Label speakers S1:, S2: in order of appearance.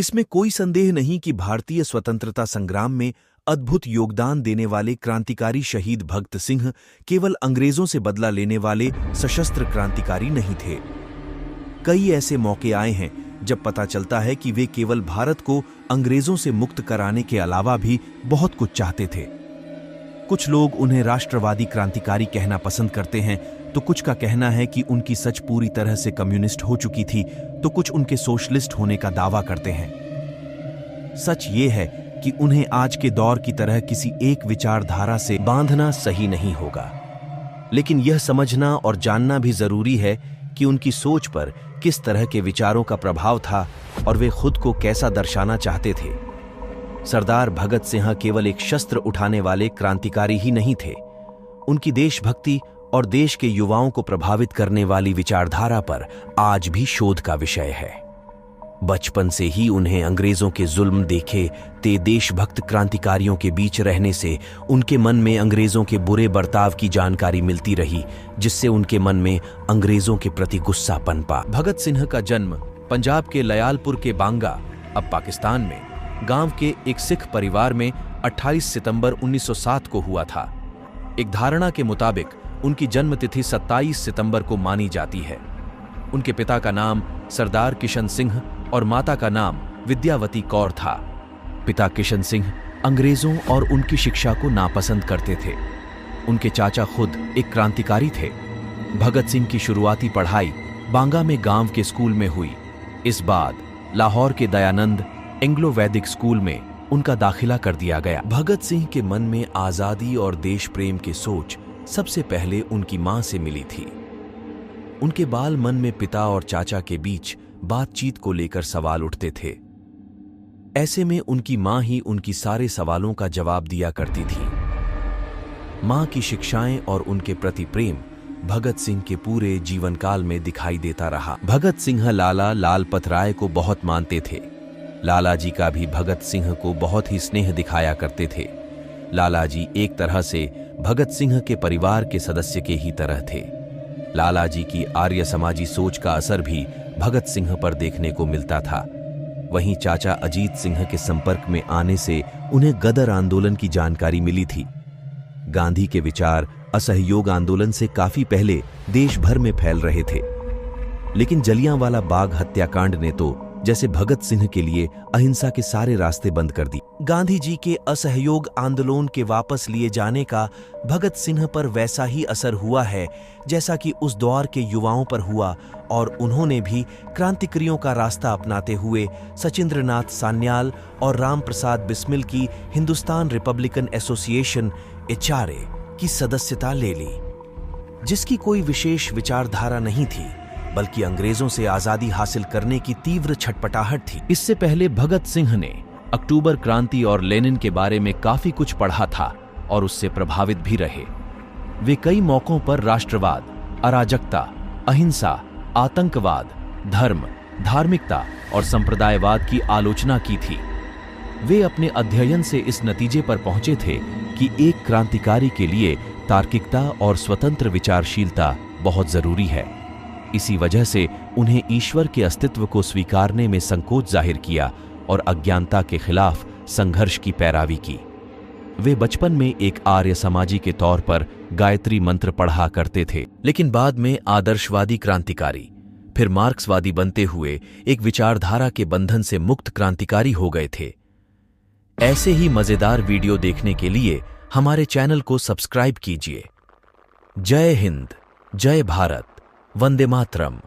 S1: इसमें कोई संदेह नहीं कि भारतीय स्वतंत्रता संग्राम में अद्भुत योगदान देने वाले क्रांतिकारी शहीद भगत सिंह केवल अंग्रेजों से बदला लेने वाले सशस्त्र क्रांतिकारी नहीं थे। कई ऐसे मौके आए हैं जब पता चलता है कि वे केवल भारत को अंग्रेजों से मुक्त कराने के अलावा भी बहुत कुछ चाहते थे। कुछ लोग उन्हें राष्ट्रवादी क्रांतिकारी कहना पसंद करते हैं, तो कुछ का कहना है कि उनकी सच पूरी तरह से कम्युनिस्ट हो चुकी थी, तो कुछ उनके सोशलिस्ट होने का दावा करते हैं। सच ये है कि उन्हें आज के दौर की तरह किसी एक विचारधारा से बांधना सही नहीं होगा, लेकिन यह समझना और जानना भी जरूरी है कि उनकी सोच पर किस तरह के विचारों का प्रभाव था और वे खुद को कैसा दर्शाना चाहते थे। सरदार भगत सिंह केवल एक शस्त्र उठाने वाले क्रांतिकारी ही नहीं थे, उनकी देशभक्ति और देश के युवाओं को प्रभावित करने वाली विचारधारा पर आज भी शोध का विषय है। बचपन से ही उन्हें अंग्रेजों के जुल्म देखे ते देशभक्त क्रांतिकारियों के बीच रहने से उनके मन में अंग्रेजों के बुरे बर्ताव की जानकारी मिलती रही, जिससे उनके मन में अंग्रेजों के प्रति गुस्सा पनपा। भगत सिंह का जन्म पंजाब के लयालपुर के बांगा, अब पाकिस्तान में, गांव के एक सिख परिवार में 28 सितंबर 1907 को हुआ था। एक धारणा के मुताबिक उनकी जन्मतिथि 27 सितंबर को मानी जाती है। उनके पिता का नाम सरदार किशन सिंह और माता का नाम विद्यावती कौर था। पिता किशन सिंह अंग्रेजों और उनकी शिक्षा को नापसंद करते थे। उनके चाचा खुद एक क्रांतिकारी थे। भगत सिंह की शुरुआती पढ़ाई बांगा में गांव के स्कूल में हुई। इस बाद लाहौर के दयानंद एंग्लो वैदिक स्कूल में उनका दाखिला कर दिया गया। भगत सिंह के मन में आजादी और देश प्रेम की सोच सबसे पहले उनकी मां से मिली थी। उनके बाल मन में पिता और चाचा के बीच बातचीत को लेकर सवाल उठते थे। ऐसे में उनकी मां ही उनकी सारे सवालों का जवाब दिया करती थी। मां की शिक्षाएं और उनके प्रति प्रेम भगत सिंह के पूरे जीवन काल में दिखाई देता रहा। भगत सिंह लाला लालपत राय को बहुत मानते थे। लाला जी का भी भगत सिंह को बहुत ही स्नेह दिखाया करते थे। लाला जी एक तरह से भगत सिंह के परिवार के सदस्य के ही तरह थे। लाला जी की आर्य समाजी सोच का असर भी भगत सिंह पर देखने को मिलता था। वहीं चाचा अजीत सिंह के संपर्क में आने से उन्हें गदर आंदोलन की जानकारी मिली थी। गांधी के विचार असहयोग आंदोलन से काफी पहले देश भर में फैल रहे थे, लेकिन जलियांवाला बाग हत्याकांड ने तो जैसे भगत सिंह के लिए अहिंसा के सारे रास्ते बंद कर दी। गांधी जी के असहयोग आंदोलन के वापस लिए जाने का भगत सिंह पर वैसा ही असर हुआ है जैसा कि उस दौर के युवाओं पर हुआ, और उन्होंने भी क्रांतिकारियों का रास्ता अपनाते हुए सचिंद्रनाथ सान्याल और राम प्रसाद बिस्मिल की हिंदुस्तान रिपब्लिकन एसोसिएशन HRA की सदस्यता ले ली, जिसकी कोई विशेष विचारधारा नहीं थी, बल्कि अंग्रेजों से आजादी हासिल करने की तीव्र छटपटाहट थी। इससे पहले भगत सिंह ने अक्टूबर क्रांति और लेनिन के बारे में काफी कुछ पढ़ा था और उससे प्रभावित भी रहे। वे कई मौकों पर राष्ट्रवाद, अराजकता, अहिंसा, आतंकवाद, धर्म, धार्मिकता और संप्रदायवाद की आलोचना की थी। वे अपने अध्ययन से इस नतीजे पर पहुंचे थे कि एक क्रांतिकारी के लिए तार्किकता और स्वतंत्र विचारशीलता बहुत जरूरी है। इसी वजह से उन्हें ईश्वर के अस्तित्व को स्वीकारने में संकोच जाहिर किया और अज्ञानता के खिलाफ संघर्ष की पैरवी की। वे बचपन में एक आर्य समाजी के तौर पर गायत्री मंत्र पढ़ा करते थे, लेकिन बाद में आदर्शवादी क्रांतिकारी, फिर मार्क्सवादी बनते हुए एक विचारधारा के बंधन से मुक्त क्रांतिकारी हो गए थे। ऐसे ही मजेदार वीडियो देखने के लिए हमारे चैनल को सब्सक्राइब कीजिए। जय हिंद, जय भारत, वंदे मातरम।